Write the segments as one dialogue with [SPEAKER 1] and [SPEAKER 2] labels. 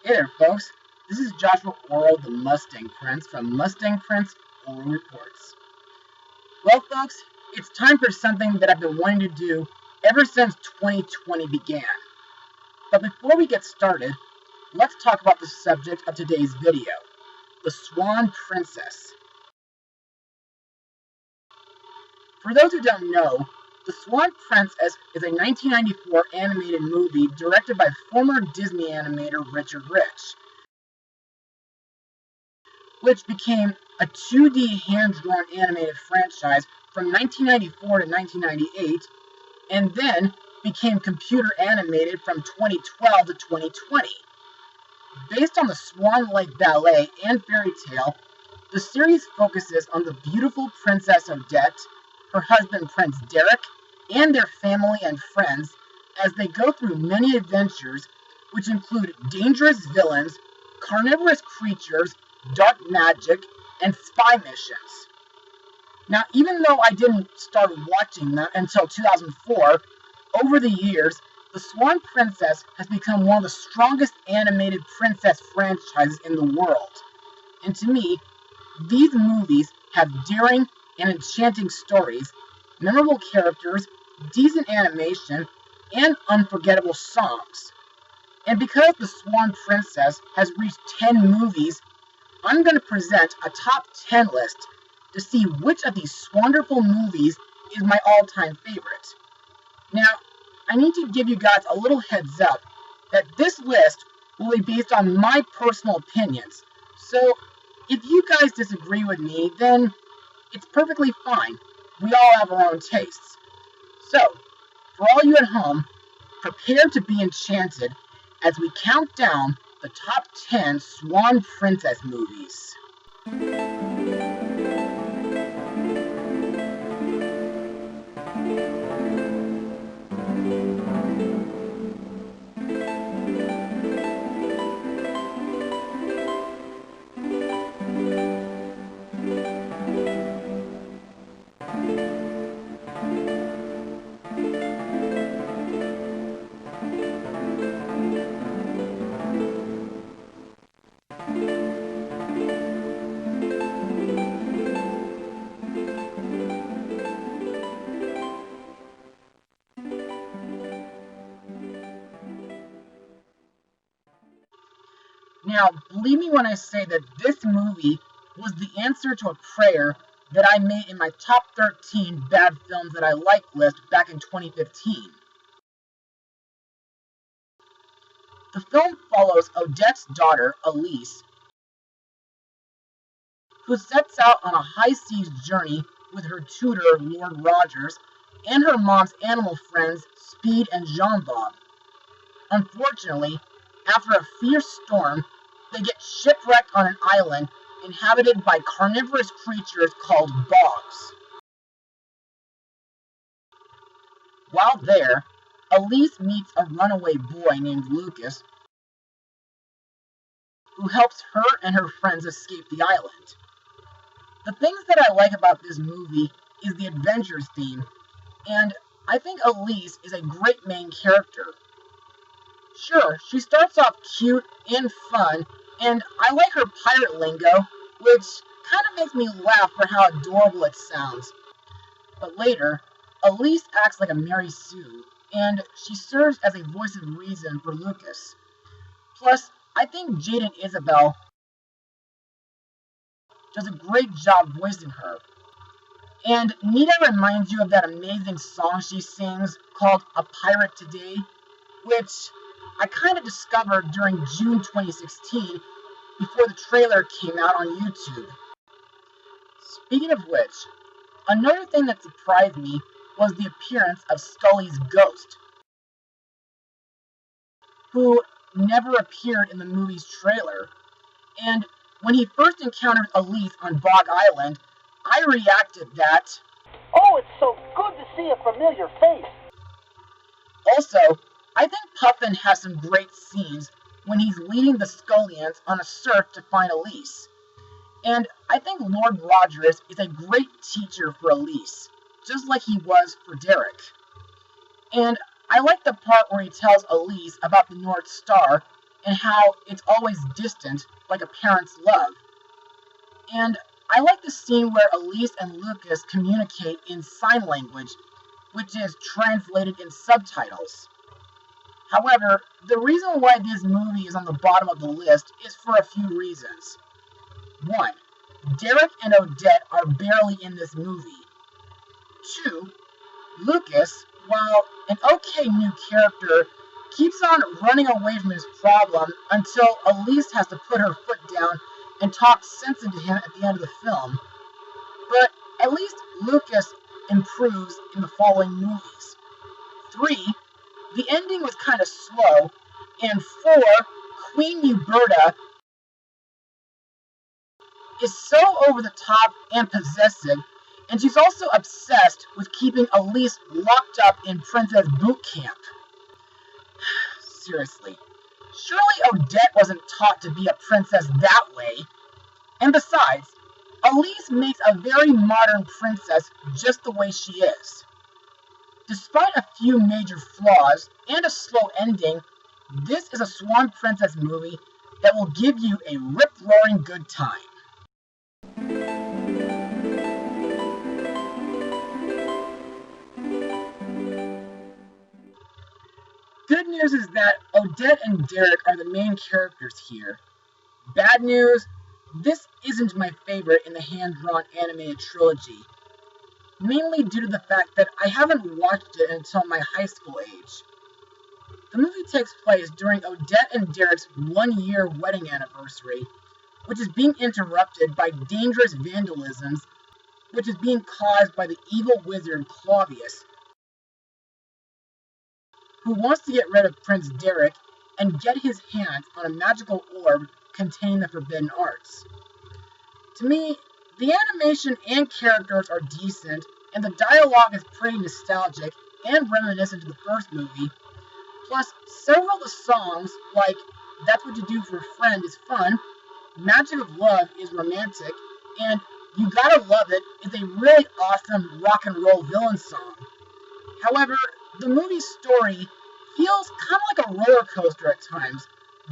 [SPEAKER 1] Hey there, folks. This is Joshua Orro, the Mustang Prince from Mustang Prince Orro Reports. Well, folks, it's time for something that I've been wanting to do ever since 2020 began. But before we get started, let's talk about the subject of today's video, the Swan Princess. For those who don't know, the Swan Princess is a 1994 animated movie directed by former Disney animator Richard Rich, which became a 2D hand-drawn animated franchise from 1994 to 1998, and then became computer animated from 2012 to 2020. Based on the Swan Lake Ballet and fairy tale, the series focuses on the beautiful Princess Odette, her husband Prince Derek, and their family and friends as they go through many adventures, which include dangerous villains, carnivorous creatures, dark magic, and spy missions. Now, even though I didn't start watching them until 2004, over the years, the Swan Princess has become one of the strongest animated princess franchises in the world. And to me, these movies have daring and enchanting stories, memorable characters, decent animation, and unforgettable songs. And because the Swan Princess has reached 10 movies, I'm going to present a top 10 list to see which of these wonderful movies is my all-time favorite. Now, I need to give you guys a little heads up that this list will be based on my personal opinions. So, if you guys disagree with me, then it's perfectly fine. We all have our own tastes. So, for all you at home, prepare to be enchanted as we count down the top 10 Swan Princess movies. Now, believe me when I say that this movie was the answer to a prayer that I made in my top 13 bad films that I like list back in 2015. The film follows Odette's daughter, Elise, who sets out on a high-seas journey with her tutor, Lord Rogers, and her mom's animal friends, Speed and Jean-Bob. Unfortunately, after a fierce storm, they get shipwrecked on an island inhabited by carnivorous creatures called bogs. While there, Elise meets a runaway boy named Lucas, who helps her and her friends escape the island. The things that I like about this movie is the adventures theme, and I think Elise is a great main character. Sure, she starts off cute and fun, and I like her pirate lingo, which kind of makes me laugh for how adorable it sounds. But later, Elise acts like a Mary Sue, and she serves as a voice of reason for Lucas. Plus, I think Jade Isabel does a great job voicing her. And Nita reminds you of that amazing song she sings called A Pirate Today, which I kind of discovered during June 2016 before the trailer came out on YouTube. Speaking of which, another thing that surprised me was the appearance of Scully's ghost, who never appeared in the movie's trailer. And when he first encountered Elise on Bog Island, I reacted that,
[SPEAKER 2] "Oh, it's so good to see a familiar face."
[SPEAKER 1] Also, I think Puffin has some great scenes when he's leading the Scullions on a search to find Elise. And I think Lord Rogers is a great teacher for Elise, just like he was for Derek. And I like the part where he tells Elise about the North Star and how it's always distant, like a parent's love. And I like the scene where Elise and Lucas communicate in sign language, which is translated in subtitles. However, the reason why this movie is on the bottom of the list is for a few reasons. 1. Derek and Odette are barely in this movie. 2. Lucas, while an okay new character, keeps on running away from his problem until Elise has to put her foot down and talk sense into him at the end of the film. But at least Lucas improves in the following movies. 3. The ending was kind of slow. And 4. Queen Uberta is so over the top and possessive, and she's also obsessed with keeping Elise locked up in Princess Boot Camp. Seriously, surely Odette wasn't taught to be a princess that way. And besides, Elise makes a very modern princess just the way she is. Despite a few major flaws and a slow ending, this is a Swan Princess movie that will give you a rip-roaring good time. Good news is that Odette and Derek are the main characters here. Bad news, this isn't my favorite in the hand-drawn animated trilogy, mainly due to the fact that I haven't watched it until my high school age. The movie takes place during Odette and Derek's one-year wedding anniversary, which is being interrupted by dangerous vandalisms, which is being caused by the evil wizard Claudius, who wants to get rid of Prince Derek and get his hands on a magical orb containing the forbidden arts. To me, the animation and characters are decent, and the dialogue is pretty nostalgic and reminiscent of the first movie. Plus, several of the songs, like That's What You Do for a Friend, is fun, Magic of Love is romantic, and You Gotta Love It is a really awesome rock and roll villain song. However, the movie's story feels kind of like a roller coaster at times,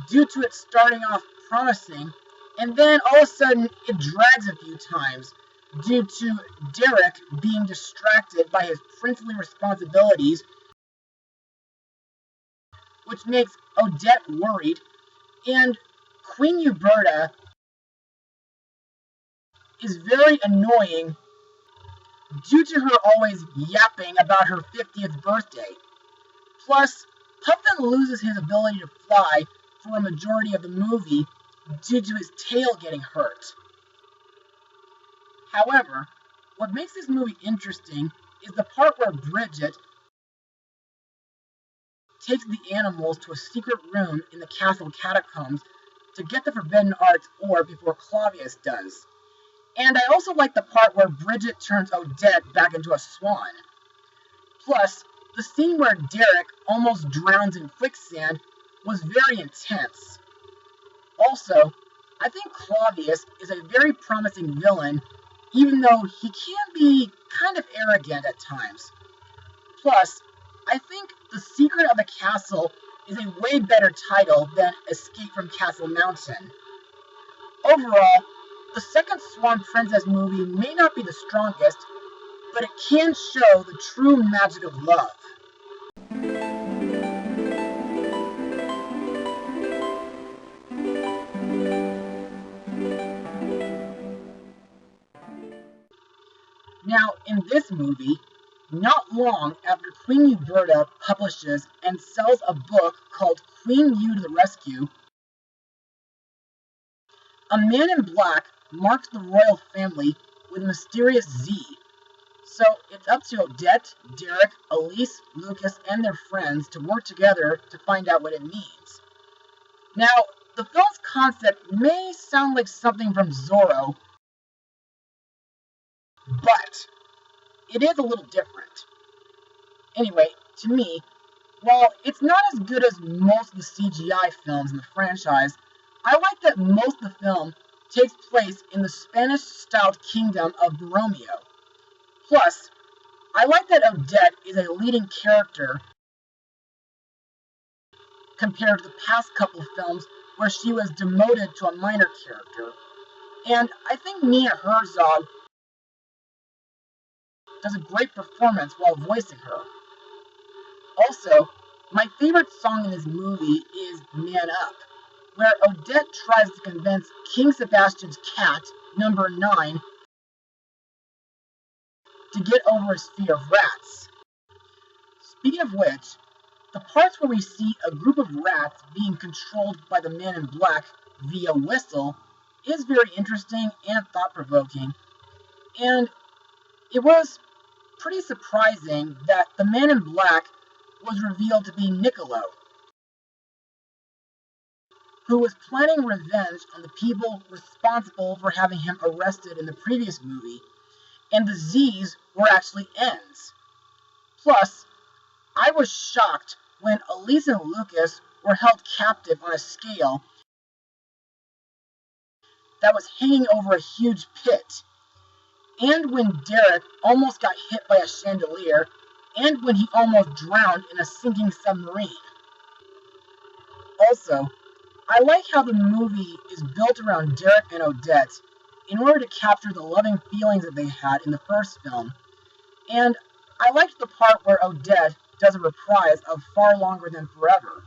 [SPEAKER 1] due to it starting off promising, and then all of a sudden it drags a few times, due to Derek being distracted by his princely responsibilities, which makes Odette worried, and Queen Uberta is very annoying due to her always yapping about her 50th birthday. Plus, Putt-Putt loses his ability to fly for a majority of the movie due to his tail getting hurt. However, what makes this movie interesting is the part where Bridget takes the animals to a secret room in the castle catacombs to get the Forbidden Arts orb before Claudius does. And I also like the part where Bridget turns Odette back into a swan. Plus, the scene where Derek almost drowns in quicksand was very intense. Also, I think Claudius is a very promising villain, even though he can be kind of arrogant at times. Plus, I think The Secret of the Castle is a way better title than Escape from Castle Mountain. Overall, the second Swan Princess movie may not be the strongest, but it can show the true magic of love. Now, in this movie, not long after Queen Uberta publishes and sells a book called Queen U to the Rescue, a man in black marks the royal family with mysterious Z. So it's up to Odette, Derek, Elise, Lucas, and their friends to work together to find out what it means. Now, the film's concept may sound like something from Zorro, but it is a little different. Anyway, to me, while it's not as good as most of the CGI films in the franchise, I like that most of the film takes place in the Spanish-styled kingdom of Borromeo. Plus, I like that Odette is a leading character compared to the past couple films where she was demoted to a minor character. And I think Mia Herzog does a great performance while voicing her. Also, my favorite song in this movie is Man Up, where Odette tries to convince King Sebastian's cat, number 9, to get over his fear of rats. Speaking of which, the parts where we see a group of rats being controlled by the man in black via whistle is very interesting and thought-provoking, and it was pretty surprising that the man in black was revealed to be Niccolo, who was planning revenge on the people responsible for having him arrested in the previous movie, and the Z's were actually N's. Plus, I was shocked when Elise and Lucas were held captive on a scale that was hanging over a huge pit, and when Derek almost got hit by a chandelier, and when he almost drowned in a sinking submarine. Also, I like how the movie is built around Derek and Odette in order to capture the loving feelings that they had in the first film, and I liked the part where Odette does a reprise of Far Longer Than Forever.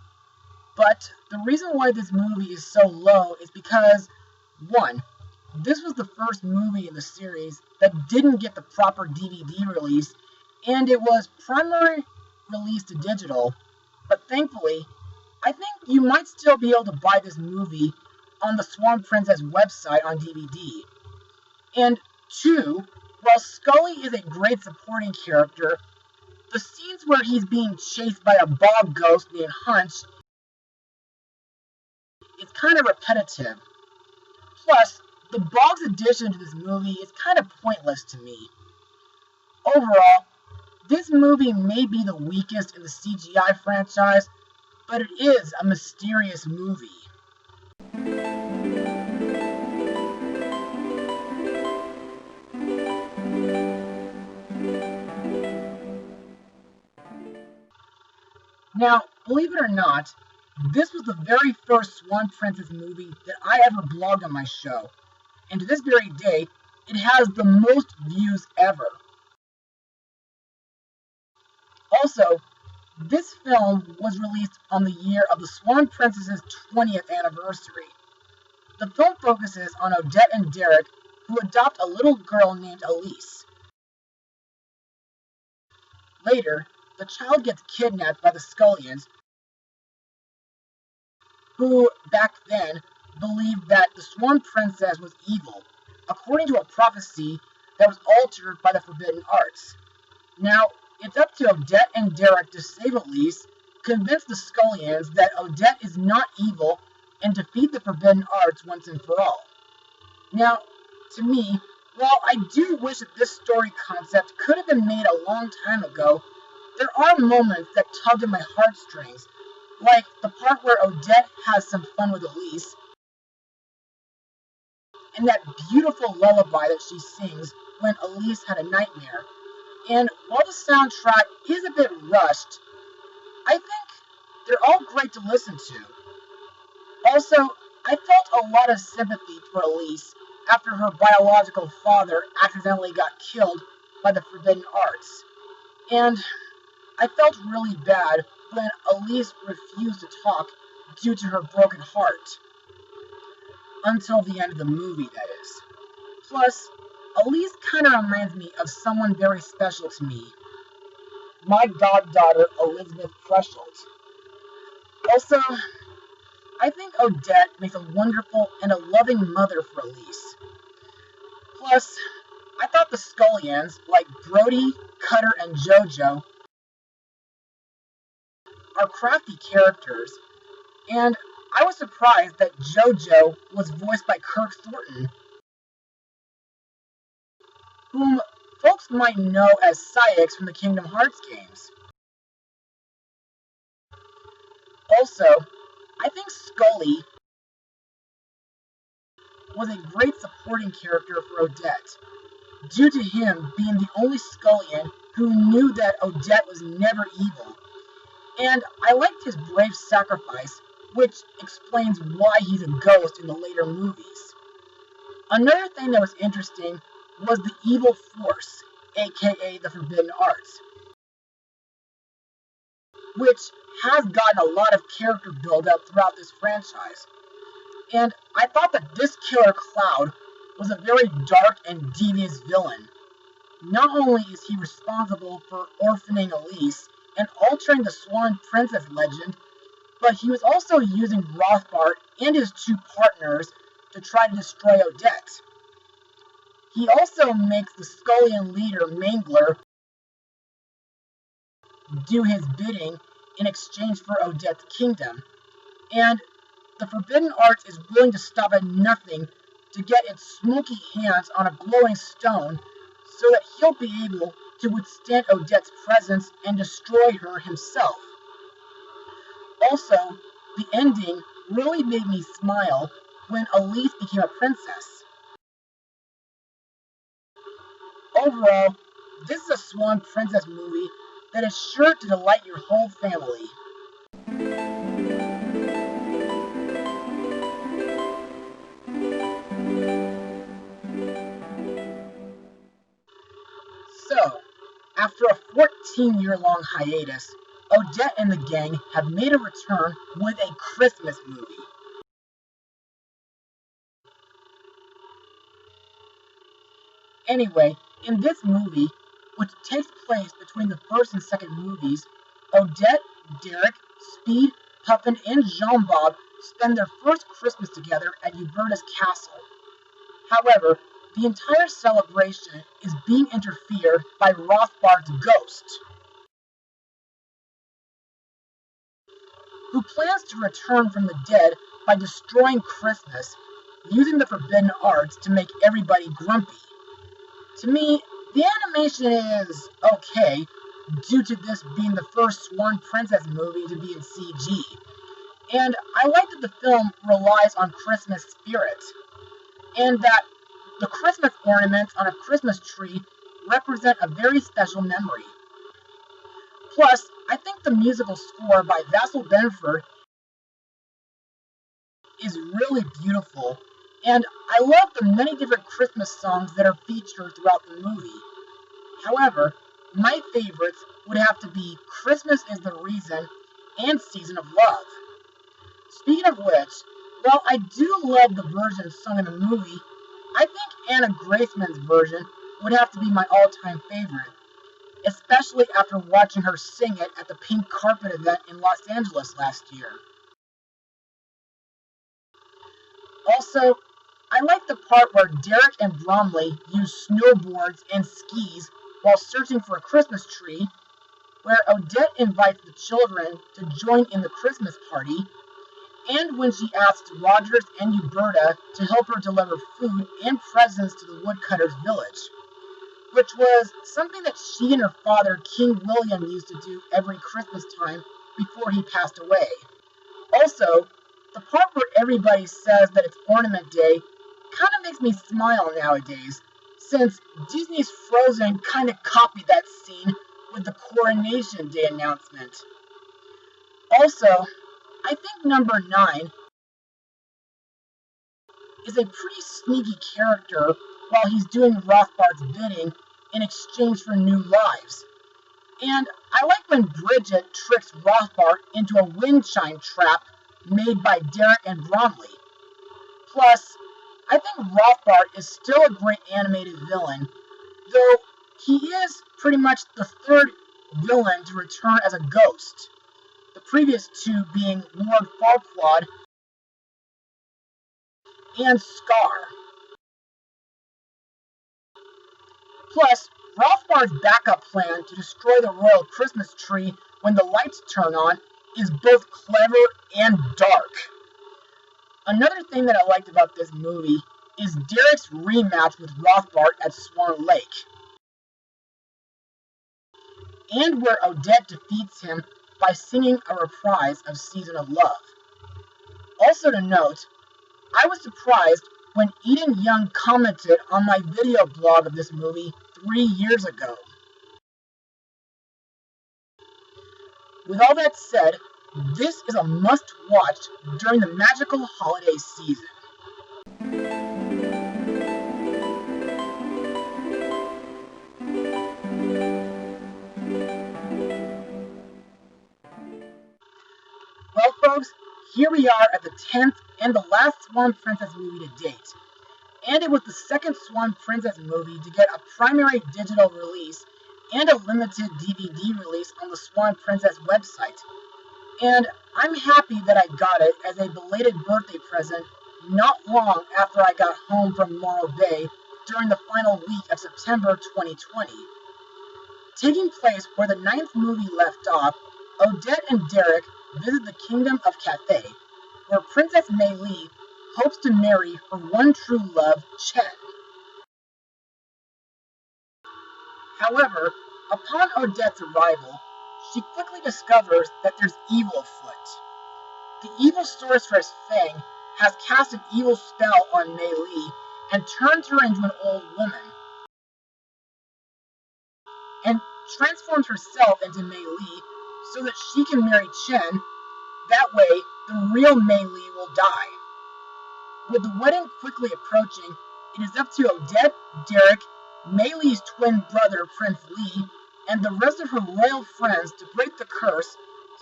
[SPEAKER 1] But the reason why this movie is so low is because, 1, this was the first movie in the series that didn't get the proper DVD release, and it was primarily released to digital, but thankfully, I think you might still be able to buy this movie on the Swan Princess website on DVD. And 2, while Scully is a great supporting character, the scenes where he's being chased by a bog ghost named Hunch is kind of repetitive. Plus, the bog's addition to this movie is kind of pointless to me. Overall, this movie may be the weakest in the CGI franchise, but it is a mysterious movie. Now, believe it or not, this was the very first Swan Princess movie that I ever blogged on my show, and to this very day, it has the most views ever. Also, this film was released on the year of the Swan Princess's 20th anniversary. The film focuses on Odette and Derek, who adopt a little girl named Elise. Later, the child gets kidnapped by the Scullions, who, back then, believed that the Swan Princess was evil, according to a prophecy that was altered by the Forbidden Arts. Now, it's up to Odette and Derek to save Elise, convince the Scullions that Odette is not evil, and defeat the Forbidden Arts once and for all. Now, to me, while I do wish that this story concept could have been made a long time ago, there are moments that tug at my heartstrings, like the part where Odette has some fun with Elise, and that beautiful lullaby that she sings when Elise had a nightmare. And while the soundtrack is a bit rushed, I think they're all great to listen to. Also, I felt a lot of sympathy for Elise after her biological father accidentally got killed by the Forbidden Arts. And I felt really bad when Elise refused to talk due to her broken heart. Until the end of the movie, that is. Plus, Elise kind of reminds me of someone very special to me. My goddaughter, Elizabeth Fresholt. Also, I think Odette makes a wonderful and a loving mother for Elise. Plus, I thought the Scullions, like Brody, Cutter, and JoJo, are crafty characters, and I was surprised that JoJo was voiced by Kirk Thornton, whom folks might know as Syx from the Kingdom Hearts games. Also, I think Scully was a great supporting character for Odette, due to him being the only Scullion who knew that Odette was never evil, And I liked his brave sacrifice, which explains why he's a ghost in the later movies. Another thing that was interesting was the evil force, aka the Forbidden Arts, which has gotten a lot of character build-up throughout this franchise. And I thought that this Killer Cloud was a very dark and devious villain. Not only is he responsible for orphaning Elise and altering the Swan Princess legend, but he was also using Rothbart and his two partners to try to destroy Odette. He also makes the Scullion leader, Mangler, do his bidding in exchange for Odette's kingdom. And the Forbidden Arts is willing to stop at nothing to get its smoky hands on a glowing stone so that he'll be able to withstand Odette's presence and destroy her himself. Also, the ending really made me smile when Elise became a princess. Overall, this is a Swan Princess movie that is sure to delight your whole family. So, after a 14-year-long hiatus, Odette and the gang have made a return with a Christmas movie. Anyway, in this movie, which takes place between the first and second movies, Odette, Derek, Speed, Puffin, and Jean-Bob spend their first Christmas together at Huberta's castle. However, the entire celebration is being interfered by Rothbart's ghost, who plans to return from the dead by destroying Christmas, using the Forbidden Arts to make everybody grumpy. To me, the animation is okay, due to this being the first Swan Princess movie to be in CG. And I like that the film relies on Christmas spirit, and that the Christmas ornaments on a Christmas tree represent a very special memory. Plus, I think the musical score by Vassal Benford is really beautiful, and I love the many different Christmas songs that are featured throughout the movie. However, my favorites would have to be Christmas is the Reason and Season of Love. Speaking of which, while I do love the version sung in the movie, I think Anna Graceman's version would have to be my all-time favorite, especially after watching her sing it at the Pink Carpet event in Los Angeles last year. Also, I like the part where Derek and Bromley use snowboards and skis while searching for a Christmas tree, where Odette invites the children to join in the Christmas party, and when she asks Rogers and Huberta to help her deliver food and presents to the woodcutter's village, which was something that she and her father, King William, used to do every Christmas time before he passed away. Also, the part where everybody says that it's Ornament Day kind of makes me smile nowadays, since Disney's Frozen kind of copied that scene with the Coronation Day announcement. Also, I think number 9 is a pretty sneaky character while he's doing Rothbart's bidding in exchange for new lives. And I like when Bridget tricks Rothbart into a wind chime trap made by Derek and Bromley. Plus, I think Rothbart is still a great animated villain, though he is pretty much the third villain to return as a ghost, the previous two being Lord Farquaad and Scar. Plus, Rothbart's backup plan to destroy the royal Christmas tree when the lights turn on is both clever and dark. Another thing that I liked about this movie is Derek's rematch with Rothbart at Swan Lake, and where Odette defeats him by singing a reprise of Season of Love. Also to note, I was surprised when Eden Young commented on my video blog of this movie 3 years ago. With all that said, this is a must-watch during the magical holiday season. Well, folks, here we are at the 10th and the last Swan Princess movie to date. And it was the second Swan Princess movie to get a primary digital release and a limited DVD release on the Swan Princess website. And I'm happy that I got it as a belated birthday present not long after I got home from Morro Bay during the final week of September 2020. Taking place where the 9th movie left off, Odette and Derek visit the Kingdom of Cathay, where Princess Mei Li hopes to marry her one true love, Chen. However, upon Odette's arrival, she quickly discovers that there's evil afoot. The evil sorceress Feng has cast an evil spell on Mei Li and turns her into an old woman, and transforms herself into Mei Li so that she can marry Chen. That way, the real Mei Li will die. With the wedding quickly approaching, it is up to Odette, Derek, Mei Li's twin brother Prince Li, and the rest of her royal friends to break the curse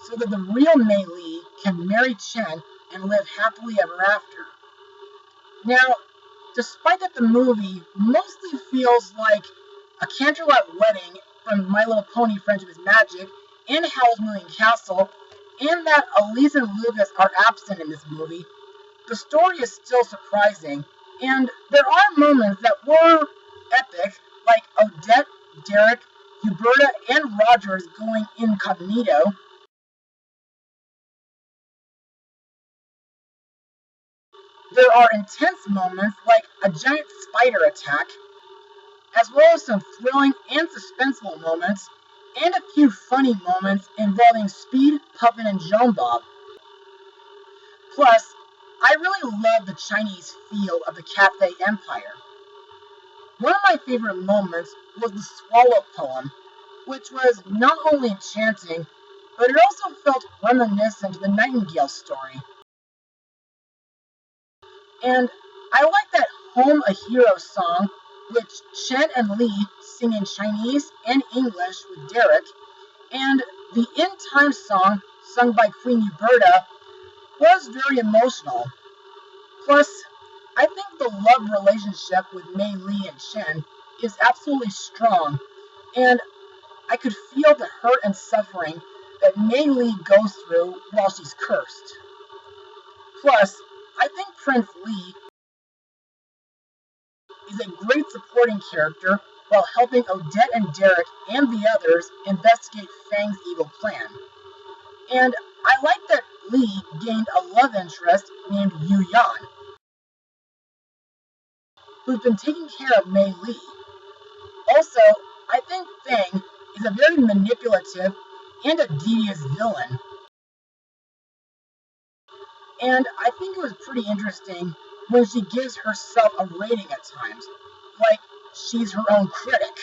[SPEAKER 1] so that the real Mei Li can marry Chen and live happily ever after. Now, despite that the movie mostly feels like a Canterlot wedding from My Little Pony Friendship is Magic and Howl's Moving Castle, and that Elise and Lucas are absent in this movie, the story is still surprising, and there are moments that were epic, like Odette, Derek, Huberta, and Rogers going incognito. There are intense moments like a giant spider attack, as well as some thrilling and suspenseful moments, and a few funny moments involving Speed, Puffin, and Joan Bob. Plus, I really love the Chinese feel of the Cathay Empire. One of my favorite moments was the Swallow poem, which was not only enchanting, but it also felt reminiscent to the Nightingale story. And I like that Home a Hero song, which Chen and Li sing in Chinese and English with Derek, and the In Time song sung by Queen Huberta was very emotional. Plus, I think the love relationship with Mei Li and Chen is absolutely strong, and I could feel the hurt and suffering that Mei Li goes through while she's cursed. Plus, I think Prince Li is a great supporting character while helping Odette and Derek and the others investigate Fang's evil plan. And I like that Li gained a love interest named Yu Yan, who's been taking care of Mei Li. Also, I think Fang is a very manipulative and a devious villain. And I think it was pretty interesting when she gives herself a rating at times, like she's her own critic.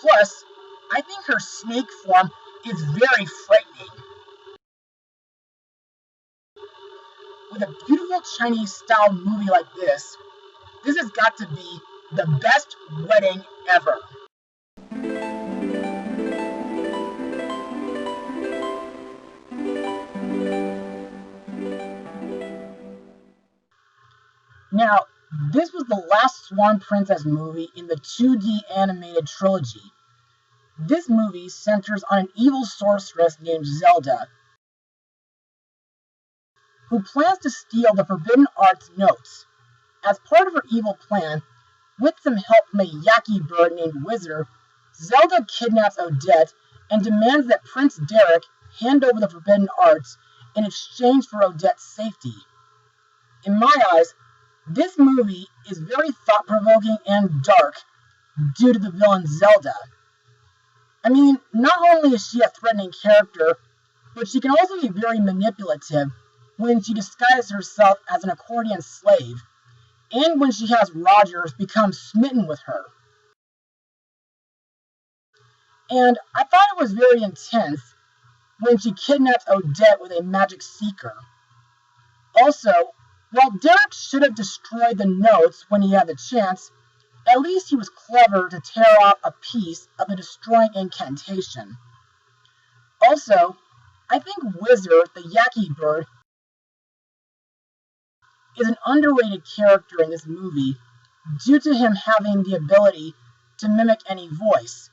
[SPEAKER 1] Plus, I think her snake form is very frightening. With a beautiful Chinese-style movie like this has got to be the best wedding ever. Now, this was the last Swan Princess movie in the 2D animated trilogy. This movie centers on an evil sorceress named Zelda, who plans to steal the Forbidden Arts notes. As part of her evil plan, with some help from a yaki bird named Wizard, Zelda kidnaps Odette and demands that Prince Derek hand over the Forbidden Arts in exchange for Odette's safety. In my eyes, this movie is very thought-provoking and dark due to the villain Zelda. I mean, not only is she a threatening character, but she can also be very manipulative when she disguises herself as an accordion slave, and when she has Rogers become smitten with her. And I thought it was very intense, when she kidnaps Odette with a magic seeker. Also, while Derek should have destroyed the notes when he had the chance, at least he was clever to tear off a piece of the destroying incantation. Also, I think Wizard, the Yaki bird, is an underrated character in this movie due to him having the ability to mimic any voice.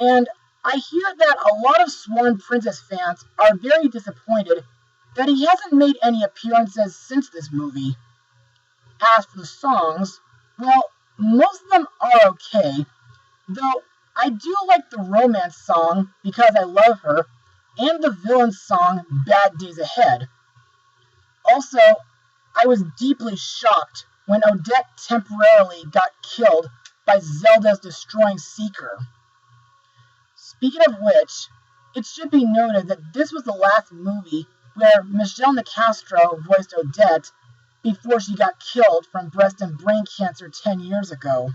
[SPEAKER 1] And I hear that a lot of Swan Princess fans are very disappointed that he hasn't made any appearances since this movie. As for the songs, well, most of them are okay, though I do like the romance song, Because I Love Her, and the villain song, Bad Days Ahead. Also, I was deeply shocked when Odette temporarily got killed by Zelda's destroying seeker. Speaking of which, it should be noted that this was the last movie where Michelle Nicastro voiced Odette before she got killed from breast and brain cancer 10 years ago.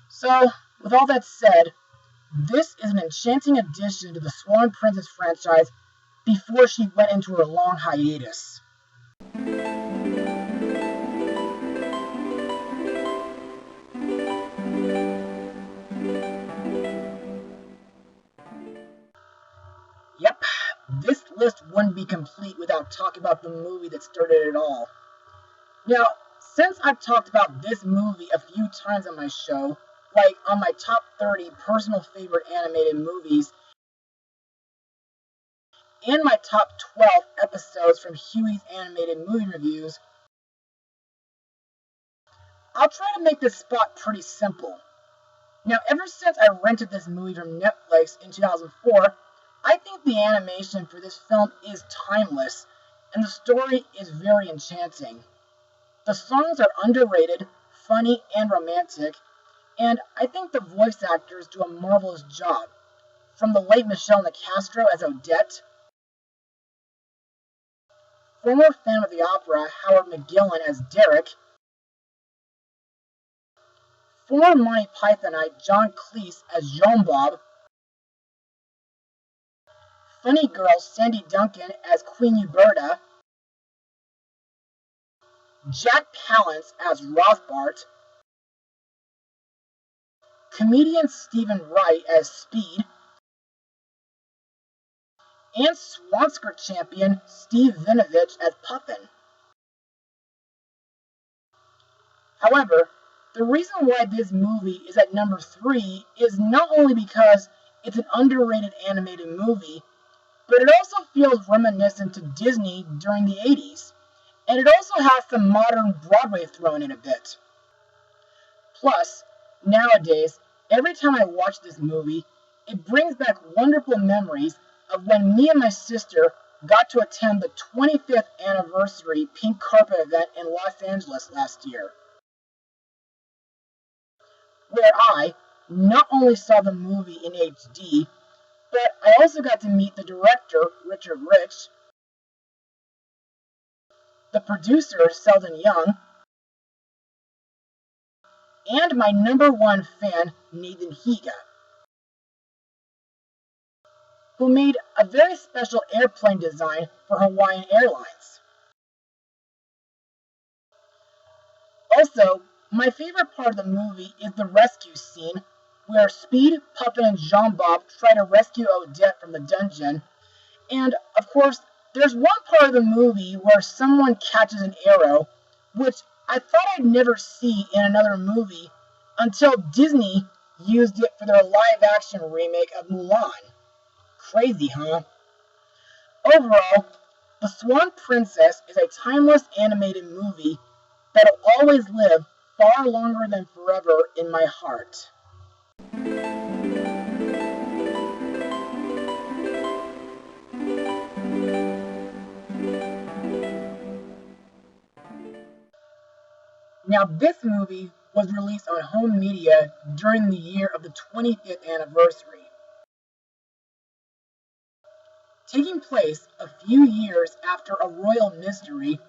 [SPEAKER 1] So, with all that said, this is an enchanting addition to the Swan Princess franchise before she went into her long hiatus. Yep, this list wouldn't be complete without talking about the movie that started it all. Now, since I've talked about this movie a few times on my show, like on my top 30 personal favorite animated movies, and my top 12 episodes from Huey's Animated Movie Reviews, I'll try to make this spot pretty simple. Now, ever since I rented this movie from Netflix in 2004, I think the animation for this film is timeless, and the story is very enchanting. The songs are underrated, funny, and romantic, and I think the voice actors do a marvelous job. From the late Michelle Nicastro as Odette, former Phantom of the Opera Howard McGillin as Derek, former Monty Pythonite John Cleese as Jean Bob, funny girl Sandy Duncan as Queen Uberta, Jack Palance as Rothbart, comedian Stephen Wright as Speed, and Swansker champion Steve Vinovich as Puffin. However, the reason why this movie is at number 3 is not only because it's an underrated animated movie, but it also feels reminiscent to Disney during the 80s, and it also has some modern Broadway thrown in a bit. Plus, nowadays, every time I watch this movie, it brings back wonderful memories of when me and my sister got to attend the 25th anniversary Pink Carpet event in Los Angeles last year, where I not only saw the movie in HD, but I also got to meet the director, Richard Rich, the producer, Selden Young, and my number 1 fan, Nathan Higa, who made a very special airplane design for Hawaiian Airlines. Also, my favorite part of the movie is the rescue scene, where Speed, Puffin, and Jean Bob try to rescue Odette from the dungeon, and, of course, there's one part of the movie where someone catches an arrow, which I thought I'd never see in another movie until Disney used it for their live-action remake of Mulan. Crazy, huh? Overall, The Swan Princess is a timeless animated movie that'll always live far longer than forever in my heart. Now, this movie was released on home media during the year of the 25th anniversary. Taking place a few years after A Royal Mystery,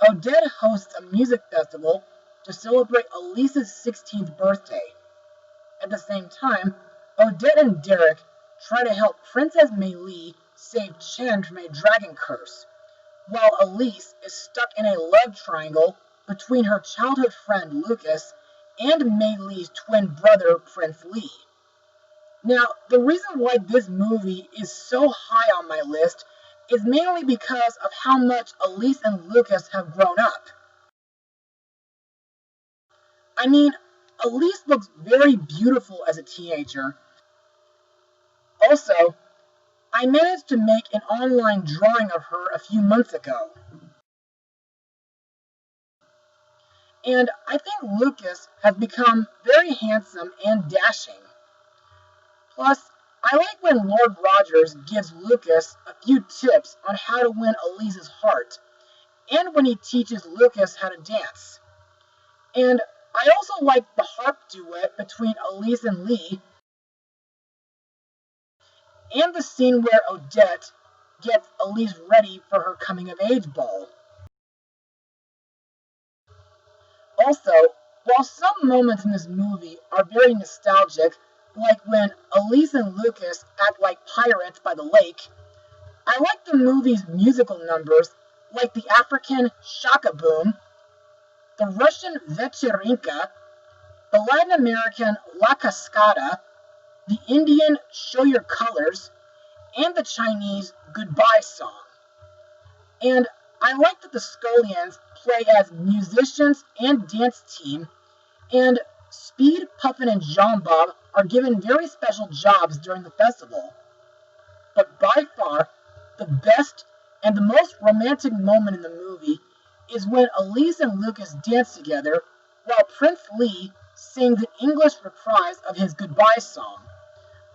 [SPEAKER 1] Odette hosts a music festival to celebrate Elisa's 16th birthday. At the same time, Odette and Derek try to help Princess Mei Li save Chen from a dragon curse, while Elise is stuck in a love triangle between her childhood friend Lucas and Mei Li's twin brother Prince Li. Now, the reason why this movie is so high on my list is mainly because of how much Elise and Lucas have grown up. I mean, Elise looks very beautiful as a teenager. Also, I managed to make an online drawing of her a few months ago. And I think Lucas has become very handsome and dashing. Plus, I like when Lord Rogers gives Lucas a few tips on how to win Elise's heart, and when he teaches Lucas how to dance. And I also like the harp duet between Elise and Lee, and the scene where Odette gets Elise ready for her coming-of-age ball. Also, while some moments in this movie are very nostalgic, like when Elise and Lucas act like pirates by the lake, I like the movie's musical numbers, like the African Shaka Boom, the Russian Vecherenka, the Latin American La Cascada, the Indian Show Your Colors, and the Chinese Goodbye Song. And I like that the Scullions play as musicians and dance team, and Speed, Puffin, and Jean Bob are given very special jobs during the festival. But by far, the best and the most romantic moment in the movie is when Elise and Lucas dance together while Prince Lee sings an English reprise of his Goodbye Song,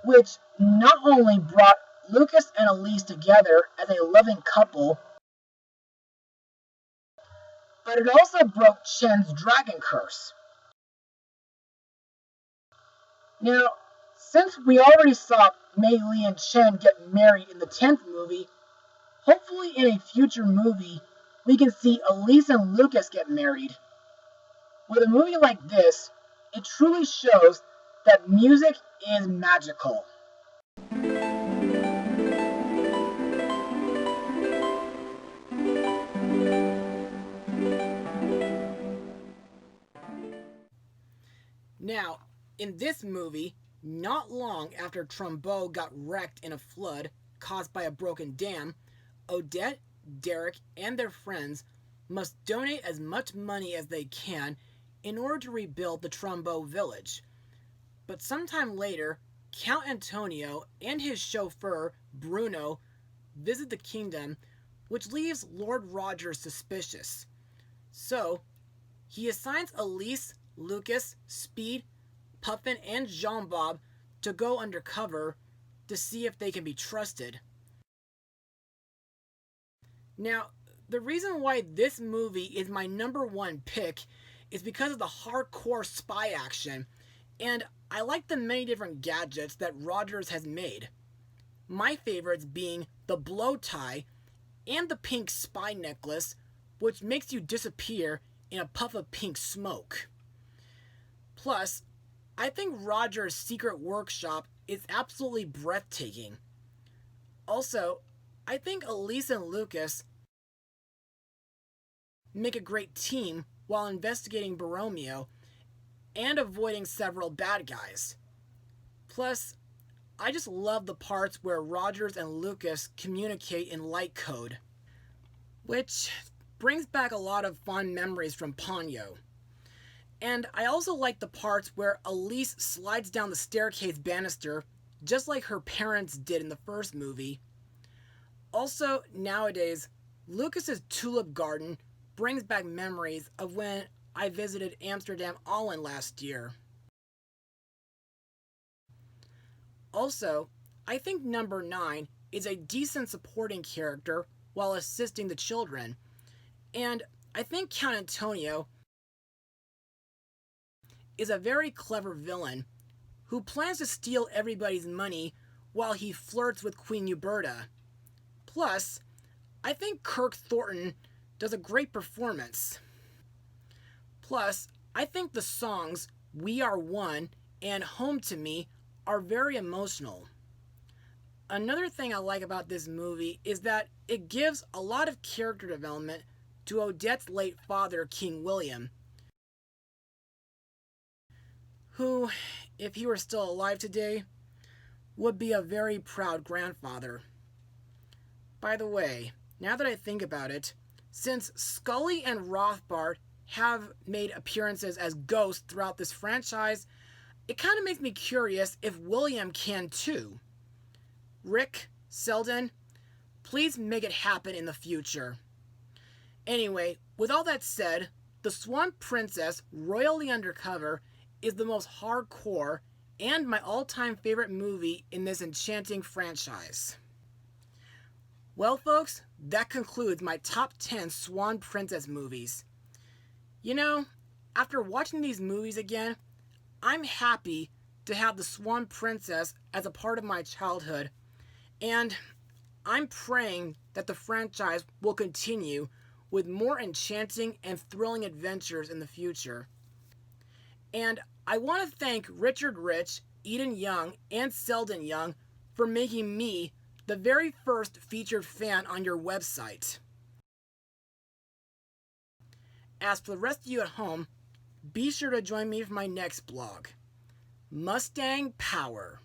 [SPEAKER 1] which not only brought Lucas and Elise together as a loving couple, but it also broke Chen's dragon curse. Now, since we already saw Mei Li and Chen get married in the 10th movie, hopefully in a future movie we can see Elise and Lucas get married. With a movie like this, it truly shows that music is magical. Now, in this movie, not long after Trumbo got wrecked in a flood caused by a broken dam, Odette, Derek, and their friends must donate as much money as they can in order to rebuild the Trumbo village. But sometime later, Count Antonio and his chauffeur, Bruno, visit the kingdom, which leaves Lord Rogers suspicious. So, he assigns Elise, Lucas, Speed, Puffin, and Jean Bob to go undercover to see if they can be trusted. Now, the reason why this movie is my number one pick is because of the hardcore spy action, and I like the many different gadgets that Rogers has made. My favorites being the blow tie and the pink spy necklace, which makes you disappear in a puff of pink smoke. Plus, I think Rogers' secret workshop is absolutely breathtaking. Also, I think Elise and Lucas make a great team while investigating Borromeo and avoiding several bad guys. Plus, I just love the parts where Rogers and Lucas communicate in light code, which brings back a lot of fond memories from Ponyo. And I also like the parts where Elise slides down the staircase banister just like her parents did in the first movie. Also, nowadays, Lucas's tulip garden brings back memories of when I visited Amsterdam Owan last year. Also, I think number 9 is a decent supporting character while assisting the children, and I think Count Antonio is a very clever villain who plans to steal everybody's money while he flirts with Queen Uberta. Plus, I think Kirk Thornton does a great performance. Plus, I think the songs We Are One and Home to Me are very emotional. Another thing I like about this movie is that it gives a lot of character development to Odette's late father, King William, who, if he were still alive today, would be a very proud grandfather. By the way, now that I think about it, since Scully and Rothbard have made appearances as ghosts throughout this franchise, it kind of makes me curious if William can too. Rick, Selden, please make it happen in the future. Anyway, with all that said, The Swan Princess Royally Undercover is the most hardcore and my all-time favorite movie in this enchanting franchise. Well, folks, that concludes my top 10 Swan Princess movies. You know, after watching these movies again, I'm happy to have The Swan Princess as a part of my childhood, and I'm praying that the franchise will continue with more enchanting and thrilling adventures in the future. And I want to thank Richard Rich, Eden Young, and Selden Young for making me the very first featured fan on your website. As for the rest of you at home, be sure to join me for my next blog, Mustang Power.